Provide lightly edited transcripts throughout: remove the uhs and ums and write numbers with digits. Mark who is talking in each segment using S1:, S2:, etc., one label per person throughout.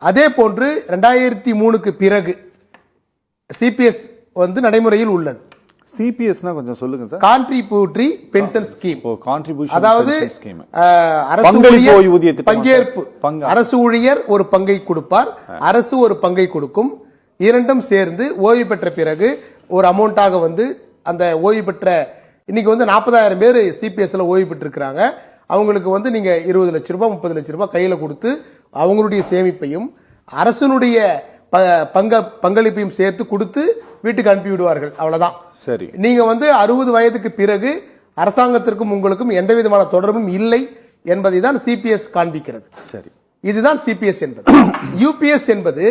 S1: அதே போன்று 2003க்கு பிறகு சிபிஎஸ் வந்து நடைமுறையில் உள்ளது.
S2: சிபிஎஸ்னா கொஞ்சம் சொல்லுங்க sir.
S1: Contributory pension scheme.
S2: Contribution
S1: அதாவது
S2: ஸ்கீம்.
S1: அரசு ஊழியர் பங்கேற்பு. அரசு ஊழியர் ஒரு பங்கை கொடுப்பார், அரசு ஒரு பங்கை கொடுக்கும். இரண்டும் சேர்ந்து ஓய்வு பெற்ற பிறகு ஒரு அமௌண்ட்டாக வந்து அந்த ஓய்வு பெற்ற இன்னைக்கு வந்து 40,000 பேர் சிபிஎஸ்ல ஓய்வு பெற்றிருக்கிறாங்க. அவங்களுக்கு வந்து நீங்க 20 லட்ச ரூபாய் 30 லட்ச ரூபாய் கையில கொடுத்து அவங்களுடைய சேமிப்பையும் அரசனுடைய பங்களிப்பையும் சேர்த்து கொடுத்து வீட்டுக்கு அனுப்பி விடுவார்கள். அவ்வளவுதான்.
S2: சரி.
S1: நீங்க வந்து 60 வயதுக்கு பிறகு அரசாங்கத்திற்கும் உங்களுக்கும் எந்த விதமான தொடர்பும் இல்லை என்பதை தான் சிபிஎஸ் காண்பிக்கிறது.
S2: சரி.
S1: இதுதான் சிபிஎஸ் என்பது. யூபிஎஸ் என்பது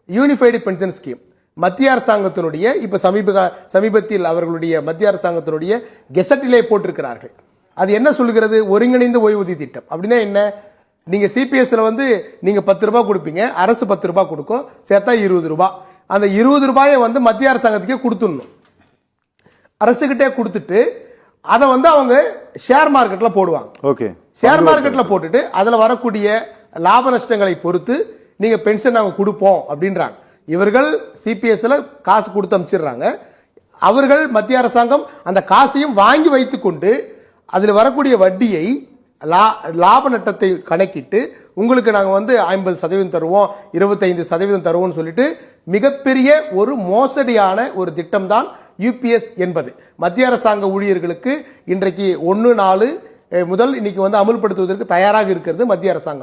S1: யூனிஃபைடு பென்ஷன் ஸ்கீம். மத்திய அரசாங்கத்தினுடைய இப்ப சமீபத்தில் அவர்களுடைய மத்திய அரசாங்கத்தினுடைய கெசட்டிலே போட்டிருக்கிறார்கள். அது என்ன சொல்லுகிறது? ஒருங்கிணைந்த ஓய்வூதிய திட்டம். அப்படின்னா என்ன? நீங்க சிபிஎஸ்ல வந்து நீங்க 10 ரூபாய் கொடுப்பீங்க, அரசு 10 ரூபாய் கொடுக்கும், சேர்த்தா 20 ரூபாய். அந்த 20 ரூபாயை வந்து மத்திய அரசாங்கத்துக்கே கொடுத்துடணும். அரசுகிட்டே கொடுத்துட்டு அதை வந்து அவங்க ஷேர் மார்க்கெட்ல போடுவாங்க.
S2: ஓகே.
S1: ஷேர் மார்க்கெட்ல போட்டுட்டு அதுல வரக்கூடிய லாப நஷ்டங்களை பொறுத்து நீங்க பென்ஷன் நாங்க கொடுப்போம் அப்படின்றாங்க. இவர்கள் சிபிஎஸ்ல காசு கொடுத்து அனுப்பிச்சிடுறாங்க. அவர்கள் மத்திய அரசாங்கம் அந்த காசையும் வாங்கி வைத்துக்கொண்டு அதில் வரக்கூடிய வட்டியை லாப நட்டத்தை கணக்கிட்டு உங்களுக்கு நாங்கள் வந்து 50% தருவோம், 25% தருவோம்னு சொல்லிட்டு மிகப்பெரிய ஒரு மோசடியான ஒரு திட்டம் தான் யூபிஎஸ் என்பது. மத்திய அரசாங்க ஊழியர்களுக்கு இன்றைக்கு 1/4 முதல் இன்னைக்கு வந்து அமல்படுத்துவதற்கு தயாராக இருக்கிறது மத்திய அரசாங்கம்.